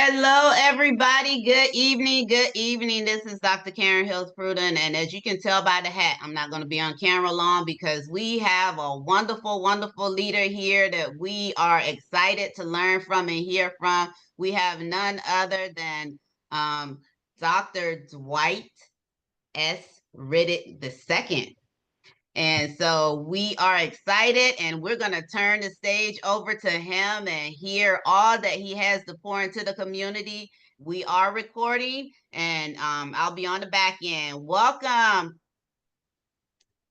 Hello, everybody. Good evening. Good evening. This is Dr. Karen Hills Pruden. And as you can tell by the hat, I'm not going to be on camera long because we have a wonderful, wonderful leader here that we are excited to learn from and hear from. We have none other than Dr. Dwight S. Riddick II. And so we are excited, and we're going to turn the stage over to him and hear all that he has to pour into the community. We are recording, and I'll be on the back end. Welcome.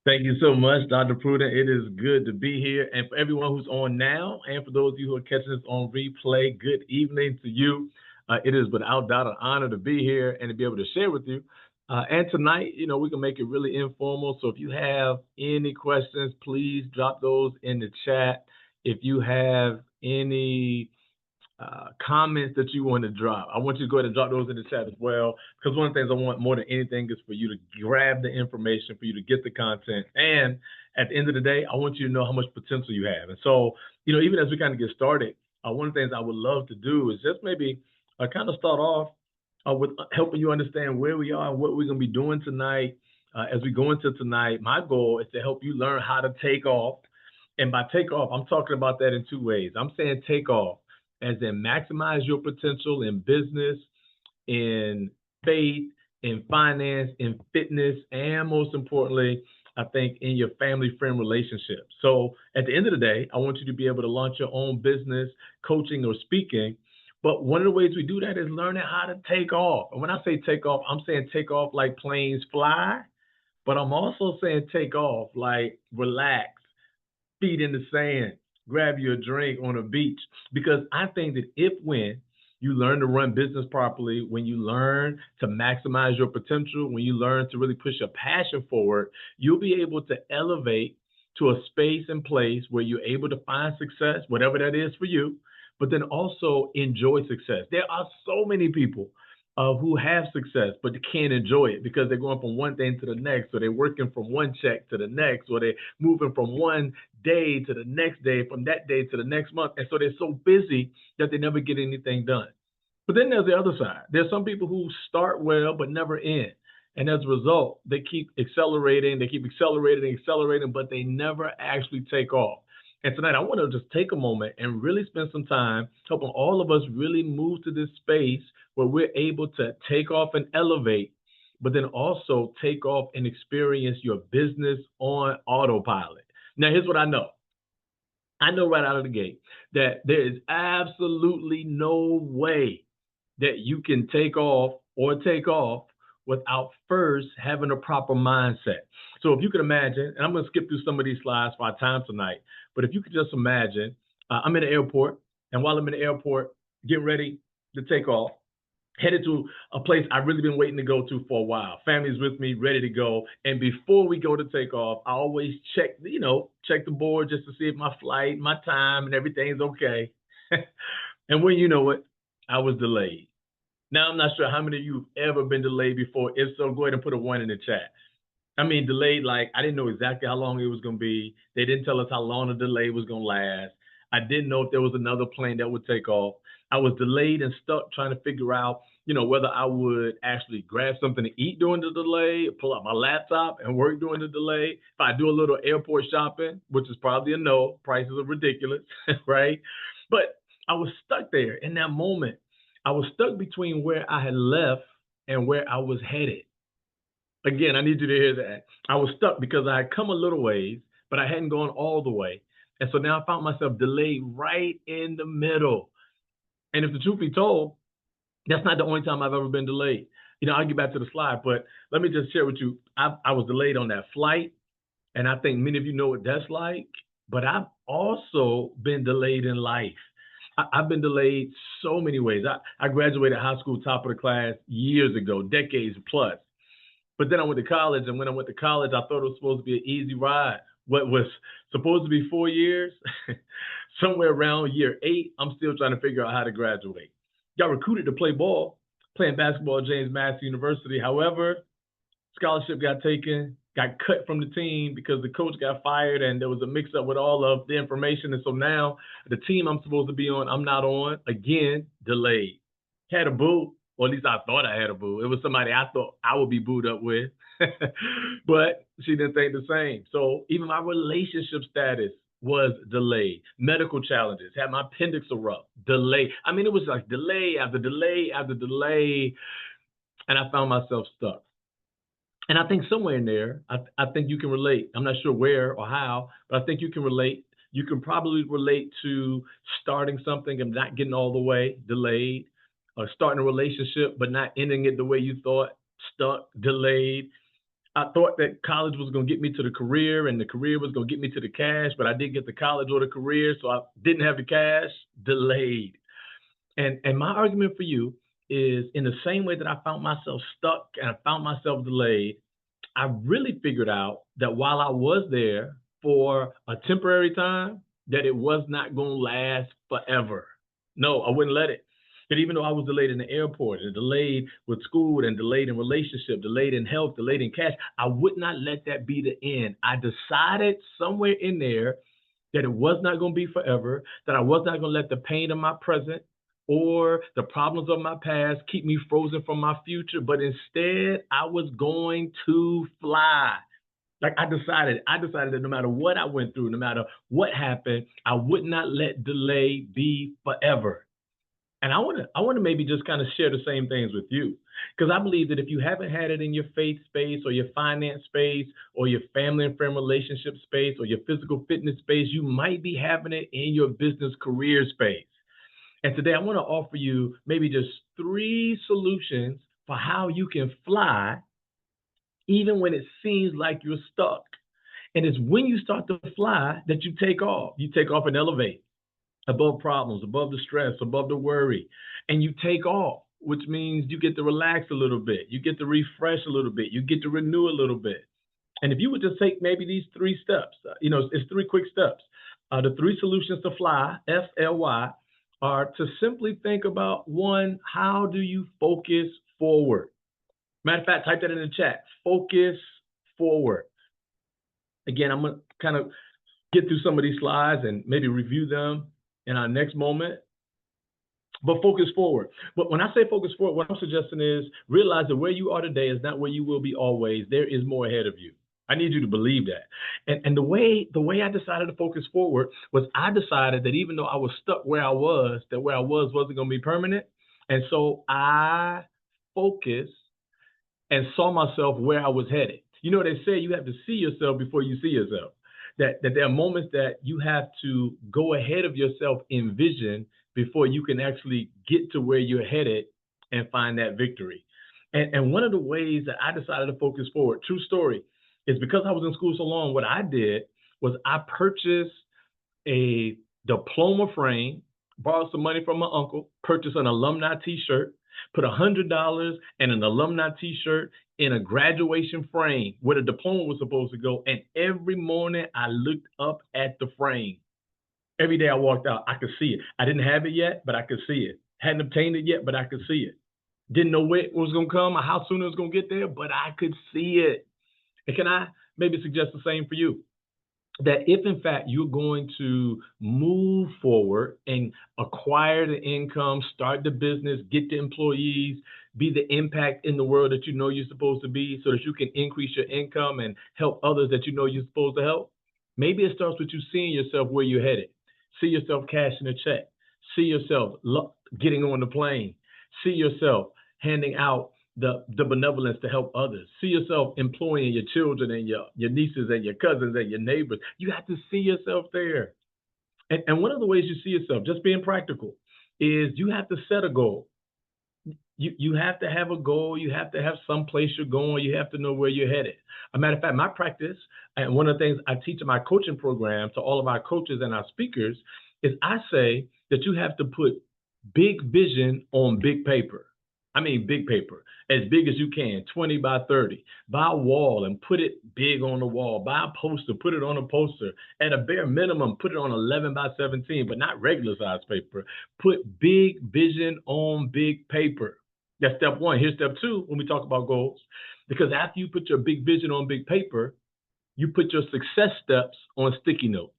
Thank you so much, Dr. Pruden. It is good to be here. And for everyone who's on now, and for those of you who are catching this on replay, good evening to you. It is without doubt an honor to be here and to be able to share with you. And tonight, we can make it really informal. So if you have any questions, please drop those in the chat. If you have any comments that you want to drop, I want you to go ahead and drop those in the chat as well. Because one of the things I want more than anything is for you to grab the information, for you to get the content. And at the end of the day, I want you to know how much potential you have. And so, even as we kind of get started, one of the things I would love to do is just maybe kind of start off with helping you understand where we are and what we're going to be doing tonight. As we go into tonight, my goal is to help you learn how to take off. And by take off, I'm talking about that in two ways. I'm saying take off as in maximize your potential in business, in faith, in finance, in fitness, and most importantly, I think in your family-friend relationships. So at the end of the day, I want you to be able to launch your own business, coaching or speaking. But one of the ways we do that is learning how to take off. And when I say take off, I'm saying take off like planes fly, but I'm also saying take off like relax, feet in the sand, grab you a drink on a beach. Because I think that when you learn to run business properly, when you learn to maximize your potential, when you learn to really push your passion forward, you'll be able to elevate to a space and place where you're able to find success, whatever that is for you, but then also enjoy success. There are so many people who have success, but they can't enjoy it because they're going from one thing to the next, or they're working from one check to the next, or they're moving from one day to the next day, from that day to the next month. And so they're so busy that they never get anything done. But then there's the other side. There's some people who start well, but never end. And as a result, they keep accelerating, but they never actually take off. And tonight, I want to just take a moment and really spend some time helping all of us really move to this space where we're able to take off and elevate, but then also take off and experience your business on autopilot. Now, here's what I know. I know right out of the gate that there is absolutely no way that you can take off without first having a proper mindset. So if you can imagine, and I'm going to skip through some of these slides for our time tonight, but if you could just imagine, I'm in the airport, and while I'm in the airport, getting ready to take off, headed to a place I've really been waiting to go to for a while. Family's with me, ready to go. And before we go to take off, I always check the board just to see if my flight, my time, and everything's okay. And when you know it, I was delayed. Now, I'm not sure how many of you have ever been delayed before. If so, go ahead and put a 1 in the chat. I mean, delayed, like I didn't know exactly how long it was going to be. They didn't tell us how long the delay was going to last. I didn't know if there was another plane that would take off. I was delayed and stuck trying to figure out, whether I would actually grab something to eat during the delay, pull out my laptop and work during the delay. If I do a little airport shopping, which is probably a no, prices are ridiculous, right? But I was stuck there in that moment. I was stuck between where I had left and where I was headed. Again, I need you to hear that. I was stuck because I had come a little ways, but I hadn't gone all the way. And so now I found myself delayed right in the middle. And if the truth be told, that's not the only time I've ever been delayed. I'll get back to the slide, but let me just share with you. I was delayed on that flight, and I think many of you know what that's like, but I've also been delayed in life. I've been delayed so many ways. I graduated high school top of the class years ago, decades plus. But then I went to college, and when I went to college, I thought it was supposed to be an easy ride. What was supposed to be 4 years, somewhere around year 8, I'm still trying to figure out how to graduate. Got recruited to play ball, playing basketball at James Madison University. However, scholarship got taken, got cut from the team because the coach got fired, and there was a mix-up with all of the information. And so now the team I'm supposed to be on, I'm not on. Again, delayed. had a boo, or at least I thought I had a boo. It was somebody I thought I would be booed up with, but she didn't think the same. So even my relationship status was delayed. Medical challenges, had my appendix erupt, delayed. I mean, it was like delay after delay after delay, and I found myself stuck. And I think somewhere in there, I think you can relate. I'm not sure where or how, but I think you can relate. You can probably relate to starting something and not getting all the way, delayed, or starting a relationship but not ending it the way you thought, stuck, delayed. I thought that college was going to get me to the career and the career was going to get me to the cash, but I didn't get the college or the career, so I didn't have the cash, delayed. And my argument for you is in the same way that I found myself stuck and I found myself delayed, I really figured out that while I was there for a temporary time, that it was not going to last forever. No, I wouldn't let it. That even though I was delayed in the airport and delayed with school and delayed in relationship, delayed in health, delayed in cash, I would not let that be the end. I decided somewhere in there that it was not going to be forever, that I was not going to let the pain of my present or the problems of my past keep me frozen from my future, but instead I was going to fly. Like I decided that no matter what I went through, no matter what happened, I would not let delay be forever. And I want to maybe just kind of share the same things with you, because I believe that if you haven't had it in your faith space or your finance space or your family and friend relationship space or your physical fitness space, you might be having it in your business career space. And today I want to offer you maybe just 3 solutions for how you can fly even when it seems like you're stuck. And it's when you start to fly that you take off. You take off and elevate above problems, above the stress, above the worry, and you take off, which means you get to relax a little bit, you get to refresh a little bit, you get to renew a little bit. And if you would just take maybe these 3 steps, it's 3 quick steps. The 3 solutions to fly, FLY, are to simply think about 1, how do you focus forward? Matter of fact, type that in the chat, focus forward. Again, I'm going to kind of get through some of these slides and maybe review them in our next moment, but focus forward. But when I say focus forward, what I'm suggesting is realize that where you are today is not where you will be always. There is more ahead of you. I need you to believe that. And the way I decided to focus forward was I decided that even though I was stuck where I was, that where I was wasn't going to be permanent. And so I focused and saw myself where I was headed. You know, they say you have to see yourself before you see yourself. That there are moments that you have to go ahead of yourself in vision before you can actually get to where you're headed and find that victory. And one of the ways that I decided to focus forward, true story, is because I was in school so long, what I did was I purchased a diploma frame, borrowed some money from my uncle, purchased an alumni t-shirt, put $100 in an alumni t-shirt in a graduation frame where the diploma was supposed to go. And every morning I looked up at the frame. Every day I walked out, I could see it. I didn't have it yet, but I could see it. Hadn't obtained it yet, but I could see it. Didn't know where it was going to come or how soon it was going to get there, but I could see it. And can I maybe suggest the same for you? That if in fact you're going to move forward and acquire the income, start the business, get the employees, be the impact in the world that you know you're supposed to be so that you can increase your income and help others that you know you're supposed to help, maybe it starts with you seeing yourself where you're headed. See yourself cashing a check. See yourself getting on the plane. See yourself handing out the benevolence to help others. See yourself employing your children and your nieces and your cousins and your neighbors. You have to see yourself there. And one of the ways you see yourself, just being practical, is you have to set a goal. You have to have a goal. You have to have some place you're going. You have to know where you're headed. As a matter of fact, my practice, and one of the things I teach in my coaching program to all of our coaches and our speakers, is I say that you have to put big vision on big paper. I mean, big paper, as big as you can, 20 by 30. Buy a wall and put it big on the wall. Buy a poster, put it on a poster. At a bare minimum, put it on 11 by 17, but not regular size paper. Put big vision on big paper. That's step 1. Here's step 2 when we talk about goals. Because after you put your big vision on big paper, you put your success steps on sticky notes.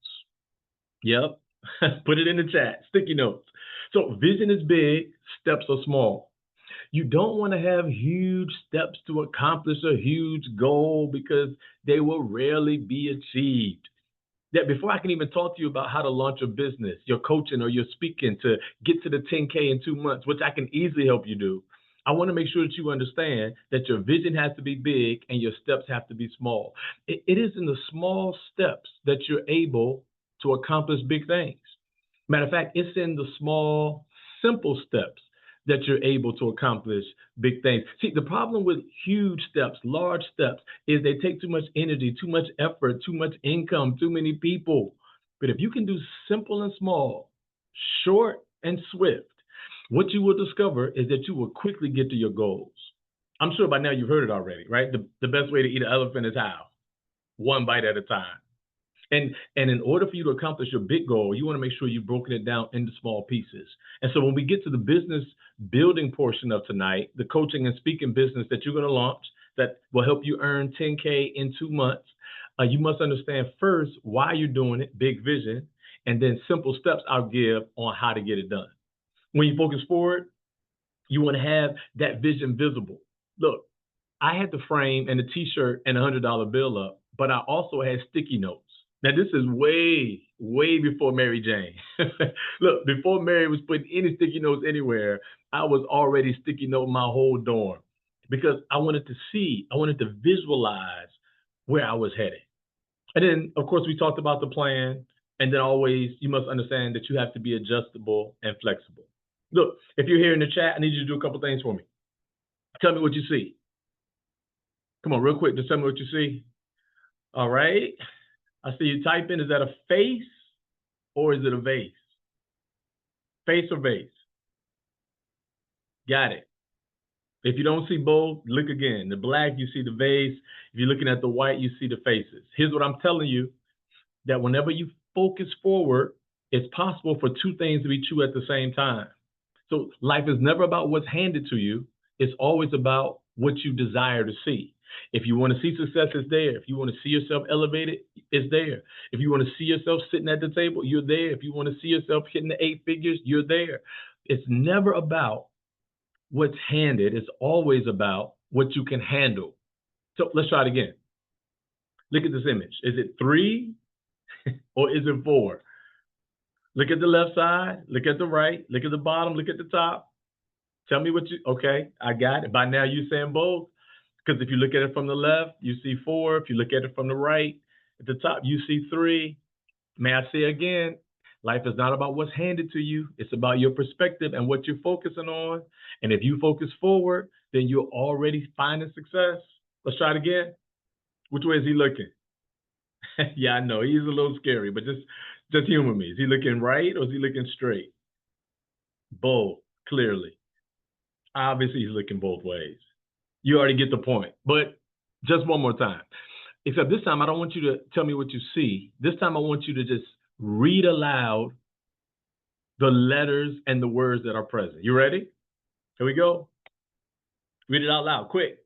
Yep. Put it in the chat, sticky notes. So vision is big, steps are small. You don't want to have huge steps to accomplish a huge goal because they will rarely be achieved. That before I can even talk to you about how to launch a business, your coaching or your speaking to get to the 10K in 2 months, which I can easily help you do, I want to make sure that you understand that your vision has to be big and your steps have to be small. It is in the small steps that you're able to accomplish big things. Matter of fact, it's in the small, simple steps that you're able to accomplish big things. See, the problem with huge steps, large steps, is they take too much energy, too much effort, too much income, too many people. But if you can do simple and small, short and swift, what you will discover is that you will quickly get to your goals. I'm sure by now you've heard it already, right? The best way to eat an elephant is how? One bite at a time. And in order for you to accomplish your big goal, you want to make sure you've broken it down into small pieces. And so when we get to the business building portion of tonight, the coaching and speaking business that you're going to launch that will help you earn 10K in 2 months, you must understand first why you're doing it, big vision, and then simple steps I'll give on how to get it done. When you focus forward, you want to have that vision visible. Look, I had the frame and the t-shirt and $100 bill up, but I also had sticky notes. Now, this is way, way before Mary Jane. Look, before Mary was putting any sticky notes anywhere, I was already sticky noting my whole dorm because I wanted to visualize where I was headed. And then, of course, we talked about the plan. And then always, you must understand that you have to be adjustable and flexible. Look, if you're here in the chat, I need you to do a couple things for me. Tell me what you see. Come on, real quick, just tell me what you see. All right. I see you typing. Is that a face or is it a vase? Face or vase? Got it. If you don't see both, look again. The black, you see the vase. If you're looking at the white, you see the faces. Here's what I'm telling you, that whenever you focus forward, it's possible for two things to be true at the same time. So life is never about what's handed to you. It's always about what you desire to see. If you want to see success, it's there. If you want to see yourself elevated, it's there. If you want to see yourself sitting at the table, you're there. If you want to see yourself hitting the 8 figures, you're there. It's never about what's handed. It's always about what you can handle. So let's try it again. Look at this image. Is it 3 or is it 4? Look at the left side. Look at the right. Look at the bottom. Look at the top. Tell me okay, I got it. By now you're saying both. Because if you look at it from the left, you see 4. If you look at it from the right, at the top, you see 3. May I say again, life is not about what's handed to you. It's about your perspective and what you're focusing on. And if you focus forward, then you're already finding success. Let's try it again. Which way is he looking? Yeah, I know. He's a little scary, but just humor me. Is he looking right or is he looking straight? Both, clearly. Obviously, he's looking both ways. You already get the point, but just one more time. Except this time, I don't want you to tell me what you see. This time, I want you to just read aloud the letters and the words that are present. You ready? Here we go. Read it out loud, quick.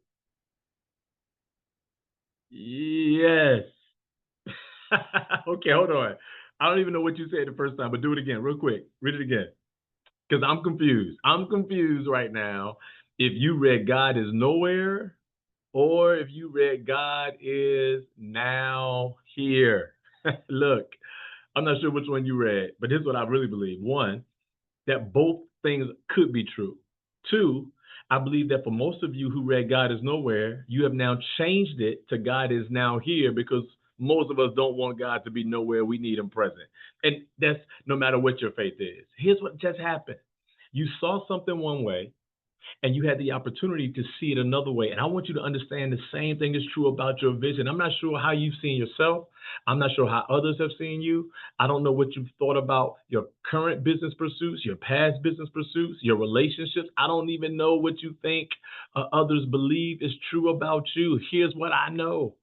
Yes. Okay, hold on. I don't even know what you said the first time, but do it again real quick. Read it again. Because I'm confused. I'm confused right now if you read God is nowhere or if you read God is now here. Look, I'm not sure which one you read, but here's what I really believe. 1, that both things could be true. 2, I believe that for most of you who read God is nowhere, you have now changed it to God is now here because most of us don't want God to be nowhere. We need him present. And that's no matter what your faith is. Here's what just happened. You saw something one way and you had the opportunity to see it another way. And I want you to understand the same thing is true about your vision. I'm not sure how you've seen yourself. I'm not sure how others have seen you. I don't know what you've thought about your current business pursuits, your past business pursuits, your relationships. I don't even know what you think others believe is true about you. Here's what I know.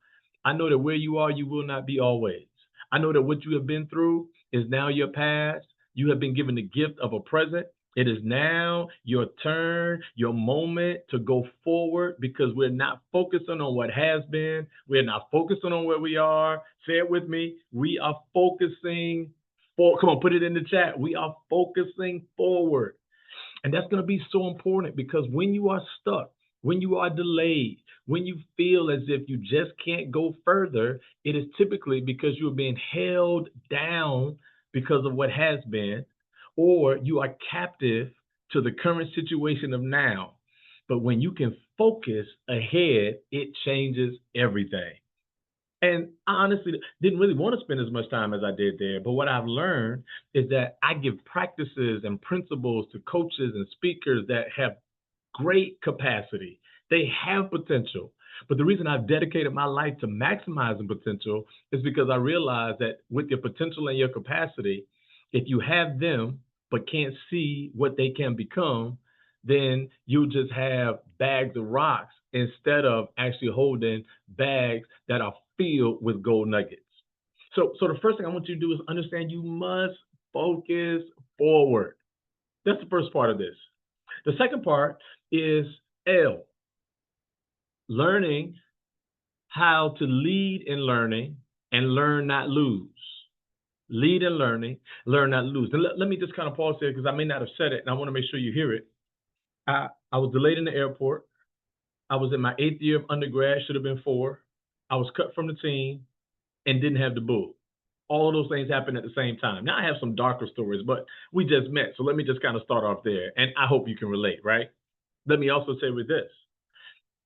I know that where you are, you will not be always. I know that what you have been through is now your past. You have been given the gift of a present. It is now your turn, your moment to go forward because we're not focusing on what has been. We're not focusing on where we are. Say it with me. We are focusing Come on, put it in the chat. We are focusing forward. And that's going to be so important because when you are stuck, when you are delayed, when you feel as if you just can't go further, it is typically because you're being held down because of what has been, or you are captive to the current situation of now. But when you can focus ahead, it changes everything. And I honestly didn't really want to spend as much time as I did there. But what I've learned is that I give practices and principles to coaches and speakers that have great capacity. They have potential. But the reason I've dedicated my life to maximizing potential is because I realize that with your potential and your capacity, if you have them but can't see what they can become, then you just have bags of rocks instead of actually holding bags that are filled with gold nuggets. So the first thing I want you to do is understand you must focus forward. That's the first part of this. The second part is L, learning how to lead in learning and learn, not lose. Lead in learning, learn, not lose. And let me just kind of pause there because I may not have said it and I want to make sure you hear it. I was delayed in the airport. I was in my 8th year of undergrad, should have been 4. I was cut from the team and didn't have the boo. All of those things happened at the same time. Now I have some darker stories, but we just met. So let me just kind of start off there. And I hope you can relate, right? Let me also say with this.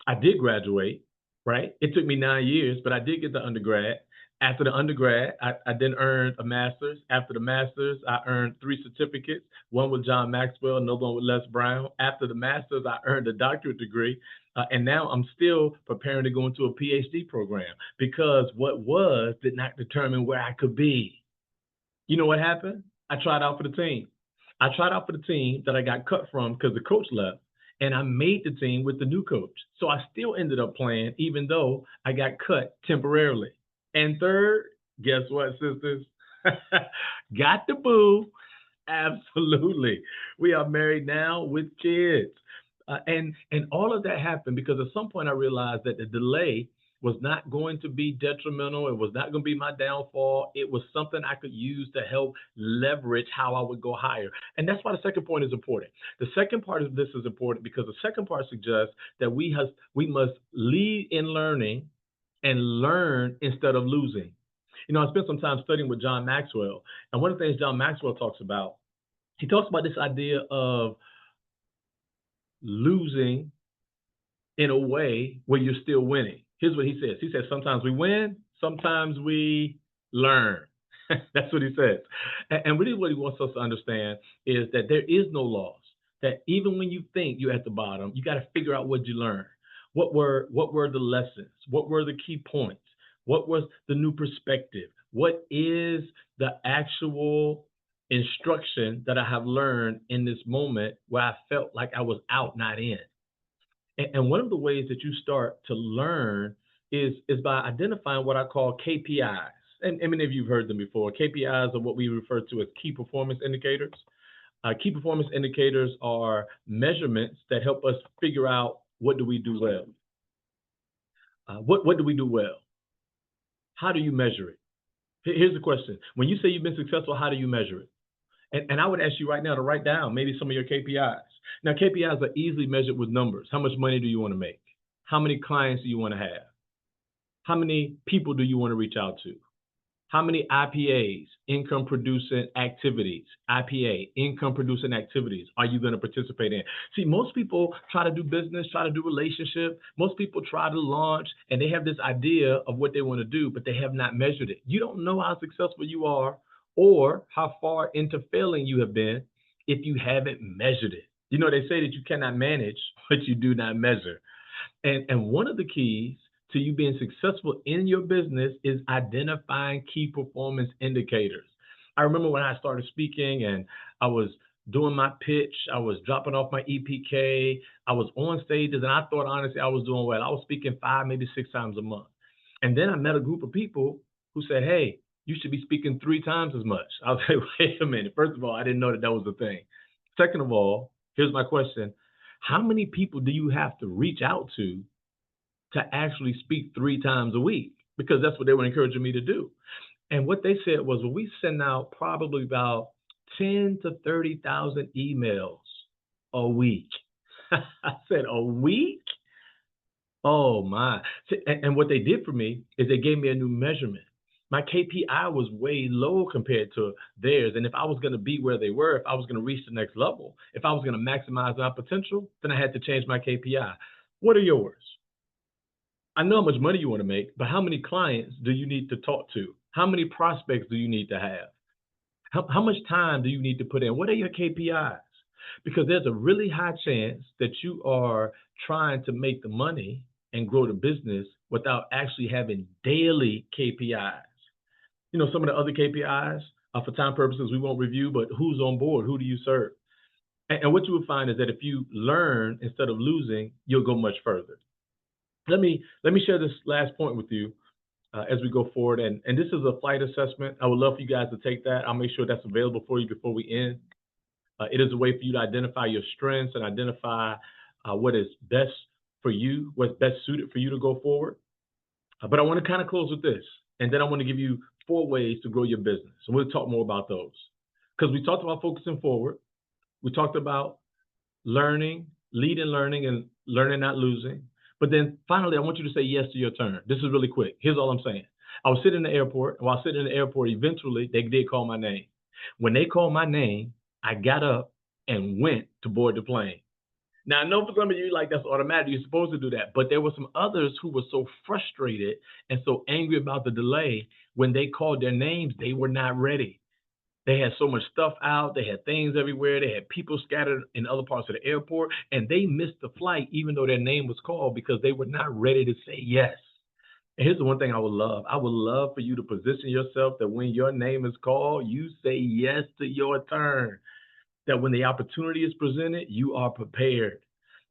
I did graduate, right? It took me 9 years, but I did get the undergrad. After the undergrad, I then earned a master's. After the master's, I earned 3 certificates, one with John Maxwell, another one with Les Brown. After the master's, I earned a doctorate degree. And now I'm still preparing to go into a PhD program because what was did not determine where I could be. You know what happened? I tried out for the team. I tried out for the team that I got cut from because the coach left, and I made the team with the new coach. So I still ended up playing, even though I got cut temporarily. And third, guess what, sisters? Got the boo. Absolutely. We are married now with kids. And all of that happened because at some point I realized that the delay was not going to be detrimental. It was not going to be my downfall. It was something I could use to help leverage how I would go higher. And that's why the second point is important. The second part of this is important because the second part suggests that we must lead in learning and learn instead of losing. You know, I spent some time studying with John Maxwell, and one of the things John Maxwell talks about, he talks about this idea of losing in a way where you're still winning. Here's what he says. He says, sometimes we win, sometimes we learn. That's what he says. And really what he wants us to understand is that there is no loss, that even when you think you're at the bottom, you got to figure out what you learned. What were the lessons? What were the key points? What was the new perspective? What is the actual instruction that I have learned in this moment where I felt like I was out, not in? And one of the ways that you start to learn is by identifying what I call KPIs. And many of you have heard them before. KPIs are what we refer to as key performance indicators. Key performance indicators are measurements that help us figure out what do we do well. What do we do well? How do you measure it? Here's the question. When you say you've been successful, how do you measure it? And I would ask you right now to write down maybe some of your KPIs. Now, KPIs are easily measured with numbers. How much money do you want to make? How many clients do you want to have? How many people do you want to reach out to? How many IPAs, income producing activities, IPA, income producing activities, are you going to participate in? See, most people try to do business, try to do relationship. Most people try to launch and they have this idea of what they want to do, but they have not measured it. You don't know how successful you are or how far into failing you have been if you haven't measured it. You know, they say that you cannot manage what you do not measure. And one of the keys to you being successful in your business is identifying key performance indicators. I remember when I started speaking and I was doing my pitch, I was dropping off my EPK, I was on stages, and I thought honestly I was doing well. I was speaking 5, maybe 6 times a month. And then I met a group of people who said, hey, you should be speaking 3 times as much. I was like, wait a minute. First of all, I didn't know that was a thing. Second of all, here's my question. How many people do you have to reach out to actually speak 3 times a week? Because that's what they were encouraging me to do. And what they said was, well, we send out probably about 10 to 30,000 emails a week. I said, a week? Oh my. And what they did for me is they gave me a new measurement. My KPI was way low compared to theirs. And if I was going to be where they were, if I was going to reach the next level, if I was going to maximize my potential, then I had to change my KPI. What are yours? I know how much money you want to make, but how many clients do you need to talk to? How many prospects do you need to have? How much time do you need to put in? What are your KPIs? Because there's a really high chance that you are trying to make the money and grow the business without actually having daily KPIs. You know, some of the other KPIs, for time purposes, we won't review, but who's on board? Who do you serve? And what you will find is that if you learn instead of losing, you'll go much further. Let me share this last point with you as we go forward. And this is a flight assessment. I would love for you guys to take that. I'll make sure that's available for you before we end. It is a way for you to identify your strengths and identify what is best for you, what's best suited for you to go forward. But I want to kind of close with this, and then I want to give you 4 ways to grow your business. And we'll talk more about those. Because we talked about focusing forward. We talked about learning, leading learning, and learning not losing. But then finally, I want you to say yes to your turn. This is really quick. Here's all I'm saying. I was sitting in the airport. While sitting in the airport, eventually, they did call my name. When they called my name, I got up and went to board the plane. Now, I know for some of you, like, that's automatic. You're supposed to do that. But there were some others who were so frustrated and so angry about the delay. When they called their names, they were not ready. They had so much stuff out. They had things everywhere. They had people scattered in other parts of the airport. And they missed the flight, even though their name was called, because they were not ready to say yes. And here's the one thing I would love. I would love for you to position yourself that when your name is called, you say yes to your turn. That when the opportunity is presented, you are prepared.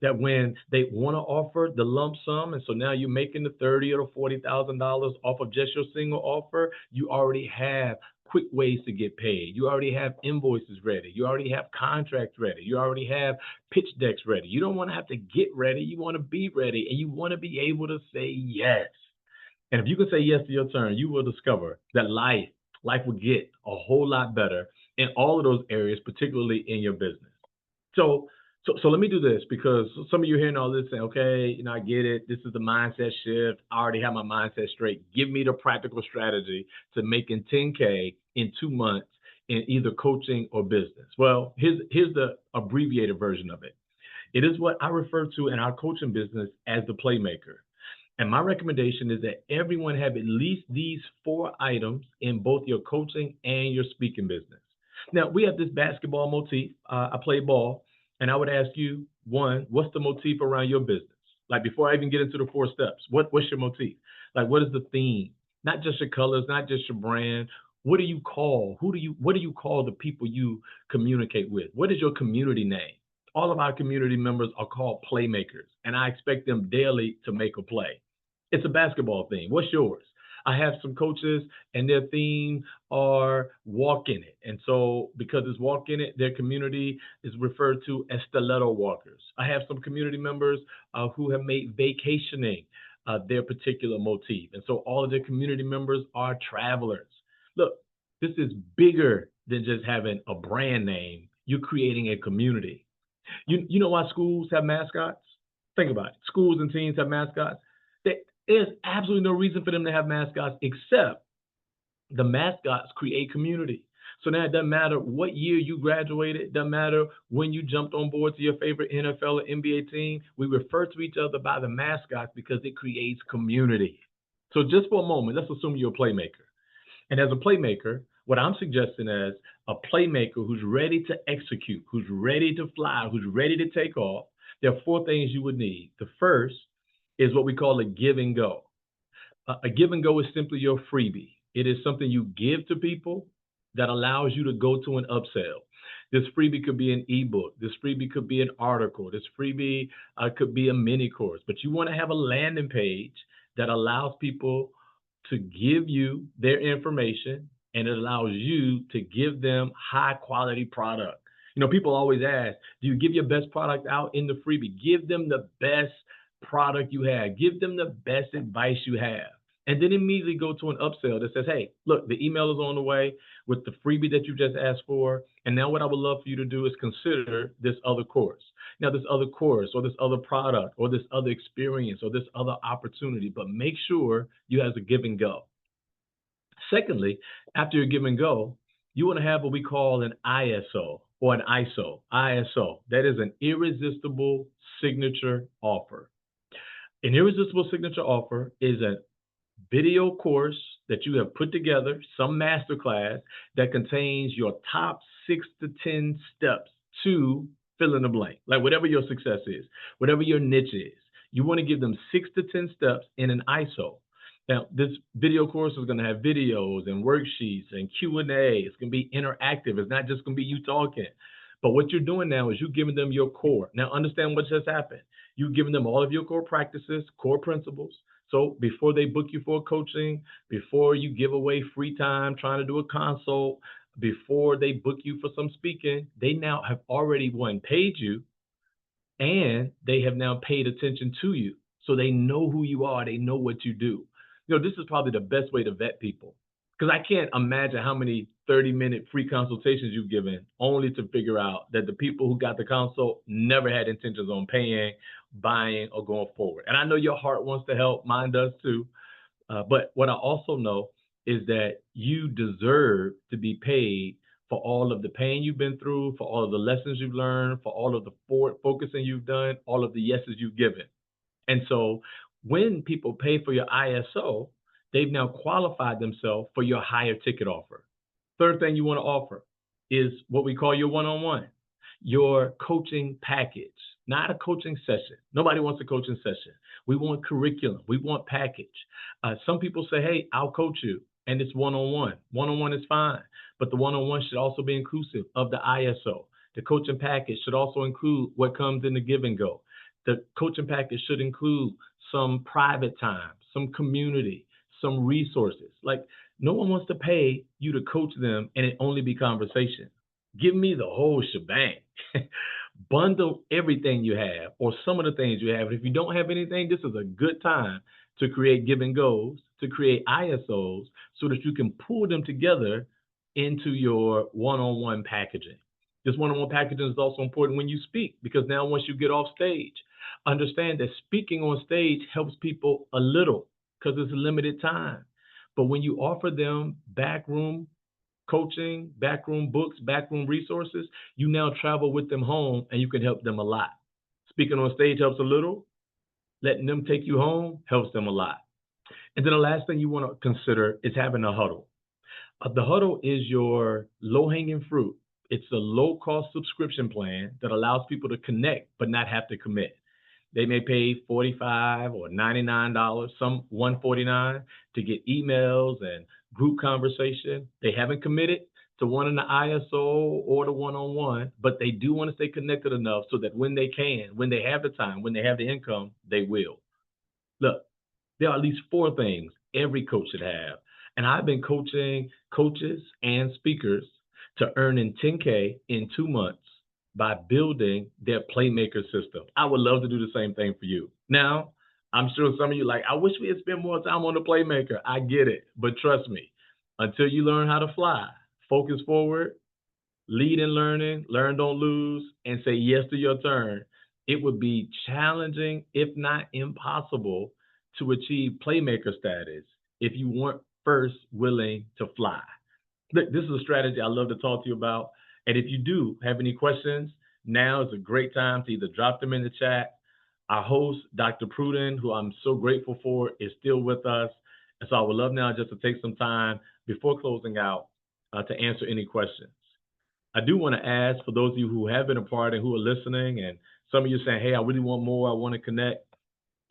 That when they want to offer the lump sum, and so now you're making the $30,000 or $40,000 off of just your single offer, you already have quick ways to get paid. You already have invoices ready. You already have contracts ready. You already have pitch decks ready. You don't want to have to get ready. You want to be ready, and you want to be able to say yes. And if you can say yes to your turn, you will discover that life will get a whole lot better in all of those areas, particularly in your business. So let me do this, because some of you hearing all this saying, okay, I get it. This is the mindset shift. I already have my mindset straight. Give me the practical strategy to making 10K in 2 months in either coaching or business. Well, here's the abbreviated version of it. It is what I refer to in our coaching business as the playmaker. And my recommendation is that everyone have at least these 4 items in both your coaching and your speaking business. Now, we have this basketball motif. I play ball, and I would ask you, 1, what's the motif around your business? Like, before I even get into the 4 steps, what's your motif? Like, what is the theme? Not just your colors, not just your brand. What do you call? What do you call the people you communicate with? What is your community name? All of our community members are called playmakers, and I expect them daily to make a play. It's a basketball theme. What's yours? I have some coaches, and their theme are walk in it. And so because it's walk in it, their community is referred to as stiletto walkers. I have some community members who have made vacationing their particular motif. And so all of their community members are travelers. Look, this is bigger than just having a brand name. You're creating a community. You know why schools have mascots? Think about it. Schools and teams have mascots. There's absolutely no reason for them to have mascots except the mascots create community. So now it doesn't matter what year you graduated. It doesn't matter when you jumped on board to your favorite NFL or NBA team. We refer to each other by the mascots because it creates community. So just for a moment, let's assume you're a playmaker. And as a playmaker, what I'm suggesting is a playmaker who's ready to execute, who's ready to fly, who's ready to take off. There are 4 things you would need. The first is what we call a give and go. A give and go is simply your freebie. It is something you give to people that allows you to go to an upsell. This freebie could be an ebook. This freebie could be an article. This freebie could be a mini course. But you want to have a landing page that allows people to give you their information, and it allows you to give them high quality product. People always ask, do you give your best product out in the freebie? Give them the best product you have. Give them the best advice you have. and then immediately go to an upsell that says, hey, look, the email is on the way with the freebie that you just asked for. And now what I would love for you to do is consider this other course. Now, this other course or this other product or this other experience or this other opportunity, but make sure you have a give and go. Secondly, after your give and go, you want to have what we call an ISO or an ISO. ISO, that is an irresistible signature offer. An irresistible signature offer is a video course that you have put together, some masterclass that contains your top 6 to 10 steps to fill in the blank, like whatever your success is, whatever your niche is. You want to give them 6 to 10 steps in an ISO. Now, this video course is going to have videos and worksheets and Q&A. It's going to be interactive. It's not just going to be you talking. But what you're doing now is you're giving them your core. Now, understand what just happened. You're giving them all of your core practices, core principles. So before they book you for coaching, before you give away free time trying to do a consult, before they book you for some speaking, they now have already, one, paid you, and they have now paid attention to you. So they know who you are. They know what you do. You know, this is probably the best way to vet people, because I can't imagine how many 30-minute free consultations you've given only to figure out that the people who got the consult never had intentions on paying, buying, or going forward. And I know your heart wants to help. Mine does too. But what I also know is that you deserve to be paid for all of the pain you've been through, for all of the lessons you've learned, for all of the forward focusing you've done, all of the yeses you've given. And so when people pay for your ISO, they've now qualified themselves for your higher ticket offer. Third thing you want to offer is what we call your one-on-one, your coaching package, not a coaching session. Nobody wants a coaching session. We want curriculum. We want package. Some people say, hey, I'll coach you, and it's one-on-one. One-on-one is fine, but the one-on-one should also be inclusive of the ISO. The coaching package should also include what comes in the give and go. The coaching package should include some private time, some community, some resources. Like, no one wants to pay you to coach them and it only be conversation. Give me the whole shebang. Bundle everything you have or some of the things you have. And if you don't have anything, this is a good time to create give and goes, to create ISOs so that you can pull them together into your one-on-one packaging. This one-on-one packaging is also important when you speak, because now once you get off stage, understand that speaking on stage helps people a little because it's a limited time. But when you offer them backroom coaching, backroom books, backroom resources, you now travel with them home and you can help them a lot. Speaking on stage helps a little. Letting them take you home helps them a lot. And then the last thing you want to consider is having a huddle. The huddle is your low-hanging fruit. It's a low-cost subscription plan that allows people to connect but not have to commit. They may pay $45 or $99, some $149 to get emails and group conversation. They haven't committed to one in the ISO or the one-on-one, but they do want to stay connected enough so that when they can, when they have the time, when they have the income, they will. Look, there are at least 4 things every coach should have. And I've been coaching coaches and speakers to earn in $10K in 2 months by building their playmaker system. I would love to do the same thing for you. Now, I'm sure some of you like, I wish we had spent more time on the playmaker. I get it, but trust me, until you learn how to fly, focus forward, lead in learning, learn, don't lose, and say yes to your turn, it would be challenging, if not impossible, to achieve playmaker status if you weren't first willing to fly. Look, this is a strategy I love to talk to you about. And if you do have any questions, now is a great time to either drop them in the chat. Our host, Dr. Pruden, who I'm so grateful for, is still with us. And so I would love now just to take some time before closing out to answer any questions. I do want to ask, for those of you who have been a part and who are listening, and some of you saying, hey, I really want more, I want to connect,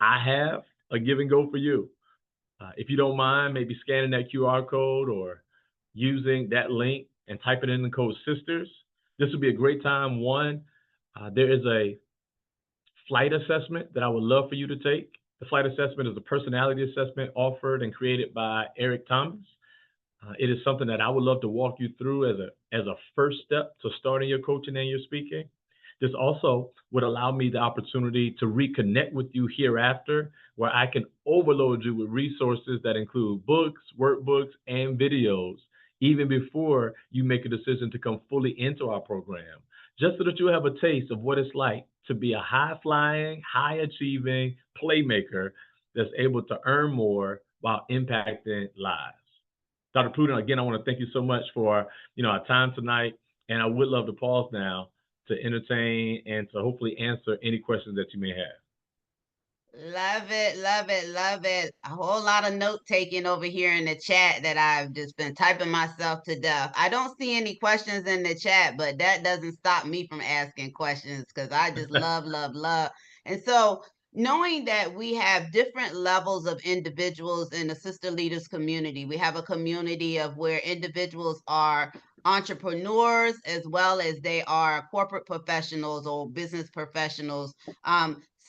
I have a give and go for you. If you don't mind, maybe scanning that QR code or using that link and typing in the code SISTERS. This would be a great time. One, there is a flight assessment that I would love for you to take. The flight assessment is a personality assessment offered and created by Eric Thomas. It is something that I would love to walk you through as a first step to starting your coaching and your speaking. This also would allow me the opportunity to reconnect with you hereafter, where I can overload you with resources that include books, workbooks, and videos, even before you make a decision to come fully into our program, just so that you have a taste of what it's like to be a high flying, high achieving playmaker that's able to earn more while impacting lives. Dr. Pruden, again, I want to thank you so much for our time tonight, and I would love to pause now to entertain and to hopefully answer any questions that you may have. Love it, love it, love it. A whole lot of note taking over here in the chat that I've just been typing myself to death. I don't see any questions in the chat, but that doesn't stop me from asking questions because I just love, love, love. And so, knowing that we have different levels of individuals in the sister leaders community, we have a community of where individuals are entrepreneurs as well as they are corporate professionals or business professionals.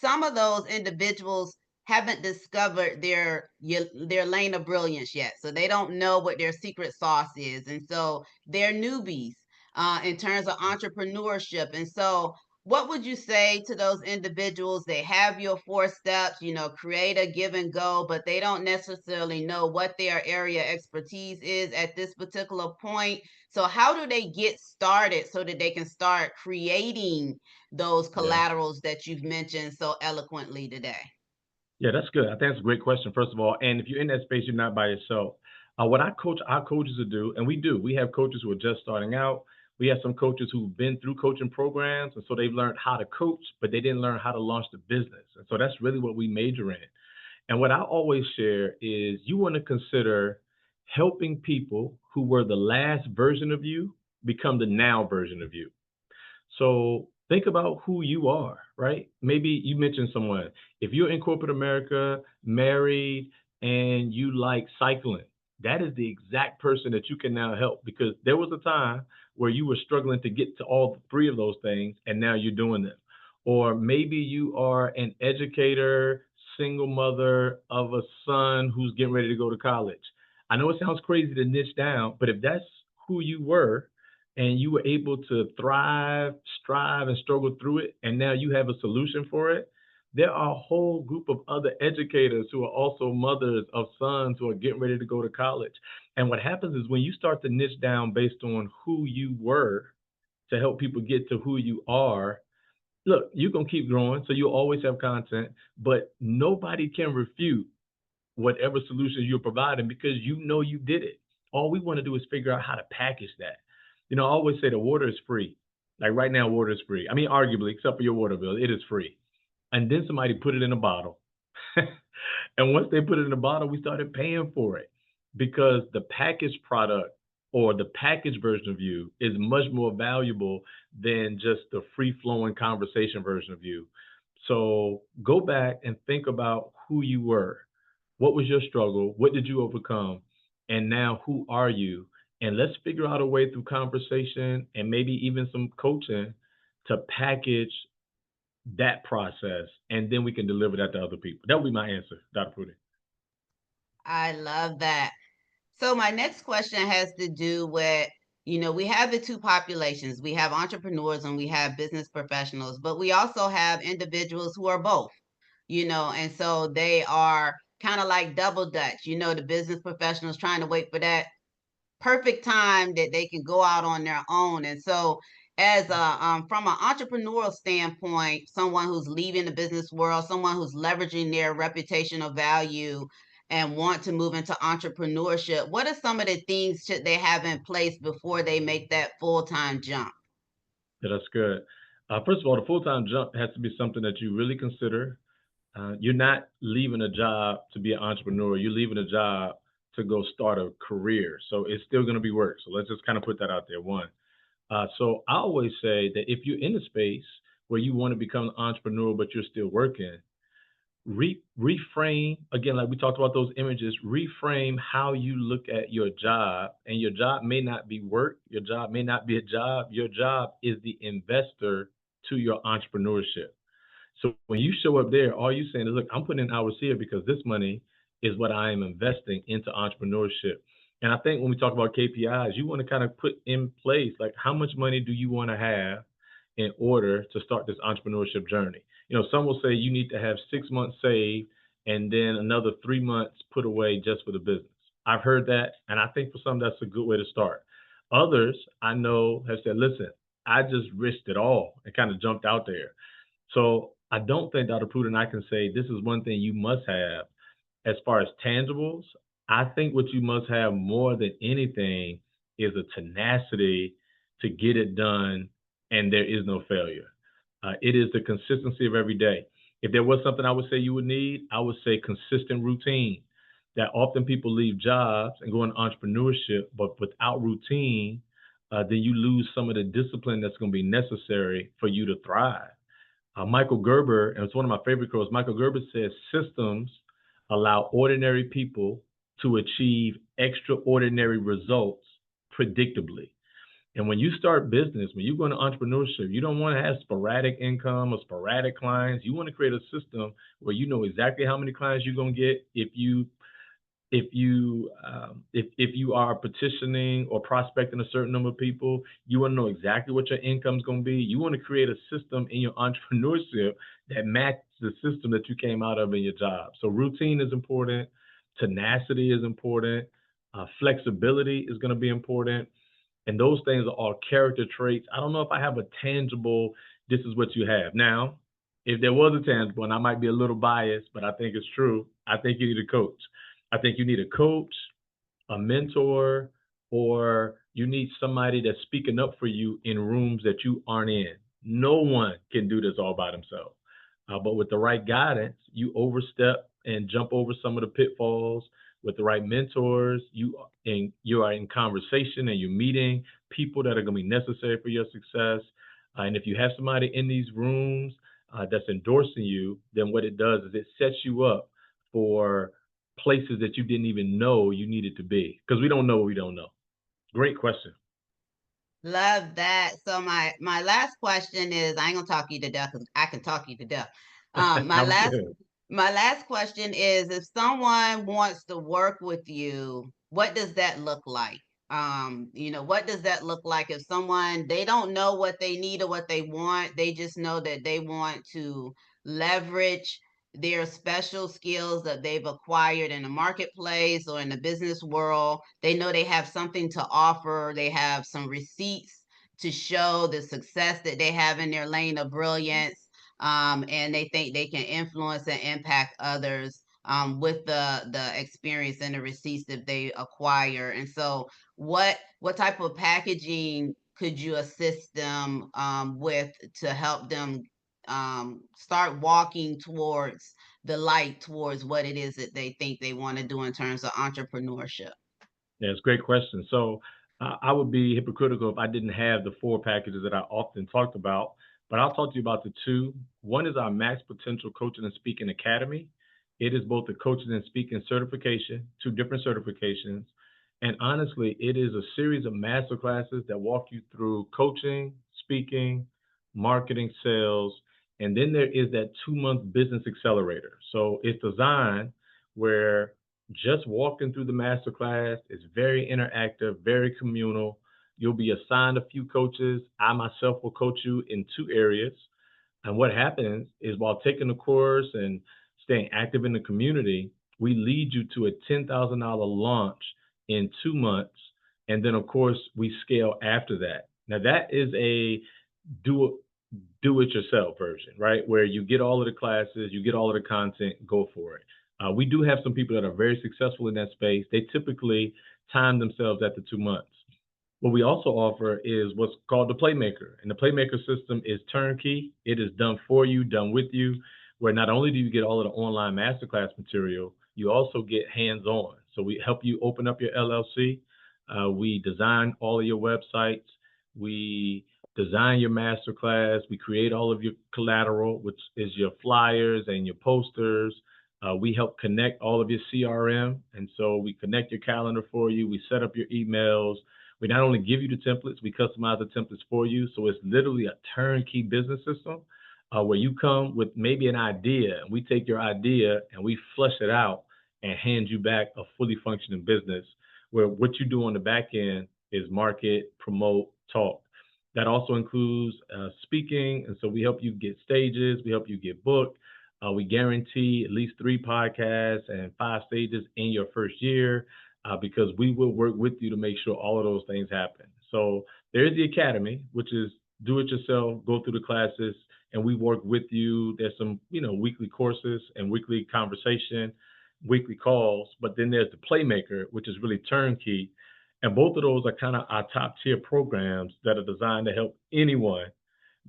Some of those individuals haven't discovered their lane of brilliance yet, so they don't know what their secret sauce is, and so they're newbies in terms of entrepreneurship. And so, what would you say to those individuals? They have your 4 steps, create a give and go, but they don't necessarily know what their area expertise is at this particular point. So, how do they get started so that they can start creating those Yeah. collaterals that you've mentioned so eloquently today? Yeah, that's good. I think that's a great question, first of all. And if you're in that space, you're not by yourself. What I coach our coaches to do, and we have coaches who are just starting out. We have some coaches who've been through coaching programs, and so they've learned how to coach, but they didn't learn how to launch the business. And so that's really what we major in. And what I always share is you want to consider helping people who were the last version of you become the now version of you. So think about who you are, right? Maybe you mentioned someone. If you're in corporate America, married, and you like cycling, that is the exact person that you can now help, because there was a time where you were struggling to get to all three of those things, and now you're doing them. Or maybe you are an educator, single mother of a son who's getting ready to go to college. I know it sounds crazy to niche down, but if that's who you were, and you were able to thrive, strive, and struggle through it, and now you have a solution for it, there are a whole group of other educators who are also mothers of sons who are getting ready to go to college. And what happens is when you start to niche down based on who you were to help people get to who you are, look, you're going to keep growing, so you'll always have content, but nobody can refute whatever solution you're providing because you did it. All we want to do is figure out how to package that. I always say the water is free. Like right now, water is free. I mean, arguably, except for your water bill, it is free. And then somebody put it in a bottle. And once they put it in a bottle, we started paying for it because the packaged product or the packaged version of you is much more valuable than just the free flowing conversation version of you. So go back and think about who you were. What was your struggle? What did you overcome? And now who are you? And let's figure out a way through conversation and maybe even some coaching to package that process, and then we can deliver that to other people. That would be my answer, Dr. Prudy. I love that. So my next question has to do with, we have the two populations. We have entrepreneurs and we have business professionals, but we also have individuals who are both, and so they are kind of like double dutch, the business professionals trying to wait for that perfect time that they can go out on their own. And so, as from an entrepreneurial standpoint, someone who's leaving the business world, someone who's leveraging their reputational value and want to move into entrepreneurship, what are some of the things should they have in place before they make that full-time jump? Yeah, that's good. First of all, the full-time jump has to be something that you really consider. You're not leaving a job to be an entrepreneur. You're leaving a job to go start a career. So it's still going to be work. So let's just kind of put that out there. One. So I always say that if you're in a space where you want to become an entrepreneur, but you're still working, reframe again, like we talked about those images, reframe how you look at your job. And your job may not be work. Your job may not be a job. Your job is the investor to your entrepreneurship. So when you show up there, all you're saying is, look, I'm putting in hours here because this money is what I am investing into entrepreneurship. And I think when we talk about KPIs, you want to kind of put in place, like, how much money do you want to have in order to start this entrepreneurship journey. Some will say you need to have 6 months saved and then another 3 months put away just for the business. I've heard that, and I think for some that's a good way to start. Others I know have said, listen, I just risked it all and kind of jumped out there. So I don't think, Dr. Pruden, I can say this is one thing you must have as far as tangibles. I think what you must have more than anything is a tenacity to get it done, and there is no failure. It is the consistency of every day. If there was something I would say you would need, I would say consistent routine. That often people leave jobs and go into entrepreneurship, but without routine, then you lose some of the discipline that's going to be necessary for you to thrive. Michael Gerber, and it's one of my favorite quotes. Michael Gerber says systems allow ordinary people to achieve extraordinary results predictably. And when you start business, when you go into entrepreneurship, you don't want to have sporadic income or sporadic clients. You want to create a system where you know exactly how many clients you're going to get if you are petitioning or prospecting a certain number of people. You want to know exactly what your income is going to be. You want to create a system in your entrepreneurship that matches the system that you came out of in your job. So routine is important. Tenacity is important. Flexibility is going to be important. And those things are all character traits. I don't know if I have a tangible, this is what you have. Now, if there was a tangible, and I might be a little biased, but I think it's true, I think you need a coach. I think you need a coach, a mentor, or you need somebody that's speaking up for you in rooms that you aren't in. No one can do this all by themselves. But with the right guidance, you overstep and jump over some of the pitfalls. With the right mentors, you are in conversation and you're meeting people that are going to be necessary for your success. And if you have somebody in these rooms that's endorsing you, then what it does is it sets you up for places that you didn't even know you needed to be, because we don't know what we don't know. Great question. Love that. So my last question is, I ain't gonna talk you to death because I can talk you to death. My I'm last good. my last question is, if someone wants to work with you, what does that look like? What does that look like if someone, they don't know what they need or what they want, they just know that they want to leverage their special skills that they've acquired in the marketplace or in the business world. They know they have something to offer. They have some receipts to show the success that they have in their lane of brilliance. And they think they can influence and impact others with the experience and the receipts that they acquire. And so, what type of packaging could you assist them with to help them start walking towards the light, towards what it is that they think they want to do in terms of entrepreneurship? Yeah, it's a great question. So I would be hypocritical if I didn't have the four packages that I often talked about, but I'll talk to you about the two. One is our Max Potential Coaching and Speaking Academy. It is both a coaching and speaking certification, two different certifications. And honestly, it is a series of master classes that walk you through coaching, speaking, marketing, sales. And then there is that 2 month business accelerator. So it's designed where just walking through the master class is very interactive, very communal. You'll be assigned a few coaches. I myself will coach you in two areas. And what happens is while taking the course and staying active in the community, we lead you to a $10,000 launch in 2 months. And then, of course, we scale after that. Now, that is a do it yourself version, right? Where you get all of the classes, you get all of the content, go for it. We do have some people that are very successful in that space. They typically time themselves at the 2 months. What we also offer is what's called the Playmaker. And the Playmaker system is turnkey. It is done for you, done with you, where not only do you get all of the online masterclass material, you also get hands-on. So we help you open up your LLC. We design all of your websites. We design your masterclass. We create all of your collateral, which is your flyers and your posters. We help connect all of your CRM. And so we connect your calendar for you. We set up your emails. We not only give you the templates, we customize the templates for you. So it's literally a turnkey business system where you come with maybe an idea, and we take your idea and we flesh it out and hand you back a fully functioning business where what you do on the back end is market, promote, talk. That also includes speaking. And so we help you get stages, we help you get booked. We guarantee at least 3 podcasts and 5 stages in your first year because we will work with you to make sure all of those things happen. So there's the academy, which is do it yourself, go through the classes, and we work with you. There's some, weekly courses and weekly conversation, weekly calls. But then there's the Playmaker, which is really turnkey. And both of those are kind of our top tier programs that are designed to help anyone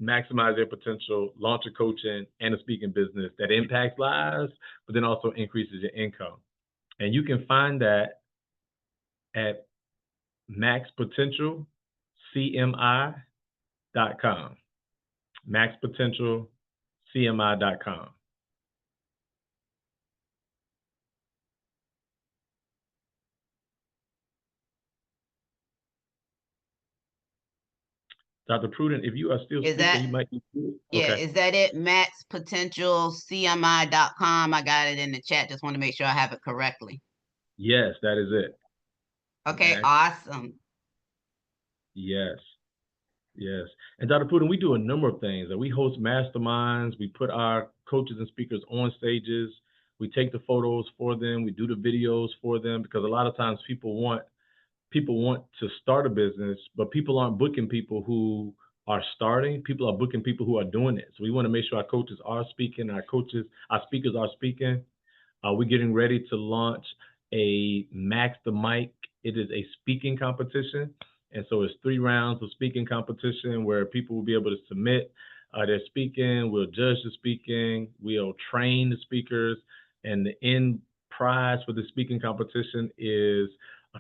maximize their potential, launch a coaching and a speaking business that impacts lives, but then also increases your income. And you can find that at maxpotentialcmi.com. Maxpotentialcmi.com. Dr. Prudent, if you are still speaking, you might be good. Yeah, okay. Is that it? maxpotentialcmi.com. I got it in the chat. Just want to make sure I have it correctly. Yes, that is it. Okay, awesome. Yes. Yes. And Dr. Prudent, we do a number of things. We host masterminds. We put our coaches and speakers on stages. We take the photos for them. We do the videos for them because a lot of times people want to start a business, but people aren't booking people who are starting. People are booking people who are doing it. So we want to make sure our coaches are speaking, our speakers are speaking. We're getting ready to launch a Max the Mic. It is a speaking competition. And so it's 3 rounds of speaking competition where people will be able to submit their speaking. We'll judge the speaking. We'll train the speakers. And the end prize for the speaking competition is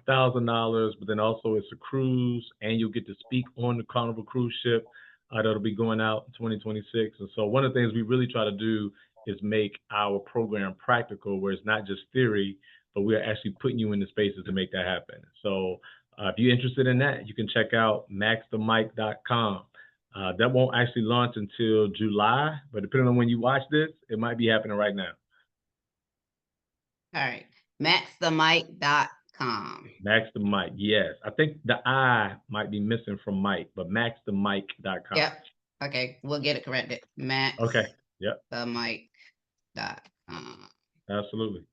$1,000, but then also it's a cruise, and you'll get to speak on the Carnival cruise ship that'll be going out in 2026. And so one of the things we really try to do is make our program practical, where it's not just theory, but we're actually putting you in the spaces to make that happen. So if you're interested in that, you can check out maxthemic.com. That won't actually launch until July, but depending on when you watch this, it might be happening right now. All right, maxthemic.com. Max the Mic, yes. I think the I might be missing from Mike, but maxthemic.com. Yep. Okay, we'll get it corrected. Max. Okay. Yep. The mic.com. Absolutely.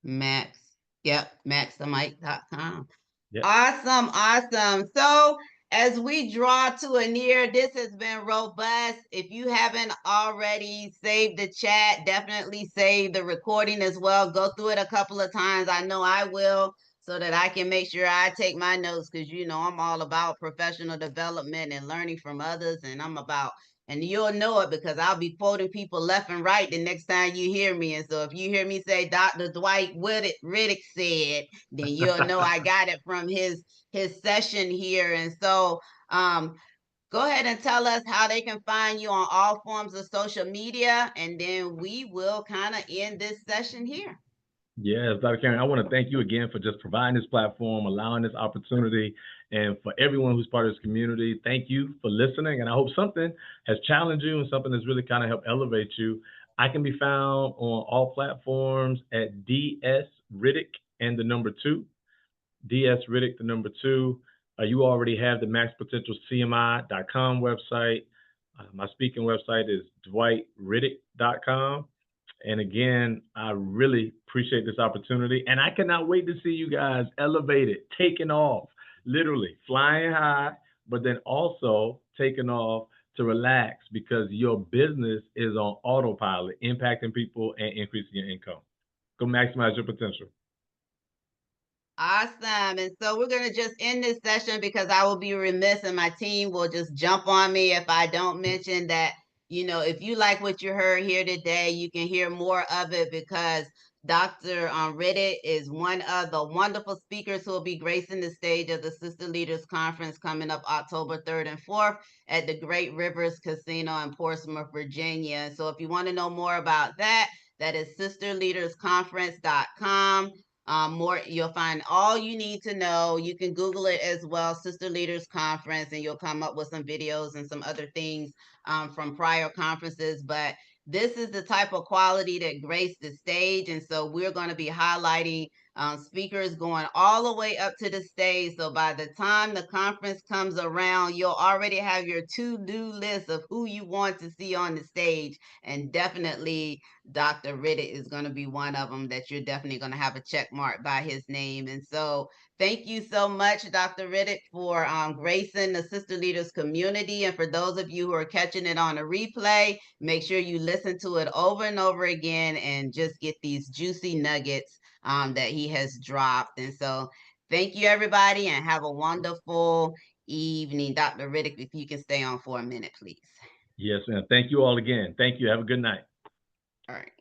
Max. Yep. Maxthemic.com. Yep. Awesome. So as we draw to a near, this has been robust. If you haven't already saved the chat, definitely save the recording as well. Go through it a couple of times. I know I will, so that I can make sure I take my notes, because I'm all about professional development and learning from others, and and you'll know it because I'll be quoting people left and right the next time you hear me. And so if you hear me say Dr. Dwight Riddick said, then you'll know I got it from his session here. And so go ahead and tell us how they can find you on all forms of social media, and then we will kind of end this session here. Yes, Dr. Karen, I want to thank you again for just providing this platform, allowing this opportunity, and for everyone who's part of this community. Thank you for listening, and I hope something has challenged you and something that's really kind of helped elevate you. I can be found on all platforms at DS Riddick and the number 2. DS Riddick, the number 2. You already have the maxpotentialcmi.com website. My speaking website is dwightriddick.com. And again, I really appreciate this opportunity, and I cannot wait to see you guys elevated, taking off, literally flying high, but then also taking off to relax, because your business is on autopilot, impacting people and increasing your income. Go maximize your potential. Awesome. And so we're going to just end this session, because I will be remiss and my team will just jump on me if I don't mention that, if you like what you heard here today, you can hear more of it, because Dr. Riddick is one of the wonderful speakers who will be gracing the stage of the Sister Leaders Conference coming up October 3rd and 4th at the Great Rivers Casino in Portsmouth, Virginia. So if you want to know more about that, that is sisterleadersconference.com. You'll find all you need to know. You can Google it as well, Sister Leaders Conference, and you'll come up with some videos and some other things from prior conferences. But this is the type of quality that graced the stage, and so we're going to be highlighting speakers going all the way up to the stage. So by the time the conference comes around, you'll already have your to-do list of who you want to see on the stage. And definitely Dr. Riddick is going to be one of them that you're definitely going to have a check mark by his name. And so thank you so much, Dr. Riddick, for gracing the Sister Leaders community. And for those of you who are catching it on a replay, make sure you listen to it over and over again and just get these juicy nuggets that he has dropped. And so thank you, everybody, and have a wonderful evening. Dr. Riddick, if you can stay on for a minute, please. Yes, ma'am. Thank you all again. Thank you. Have a good night. All right.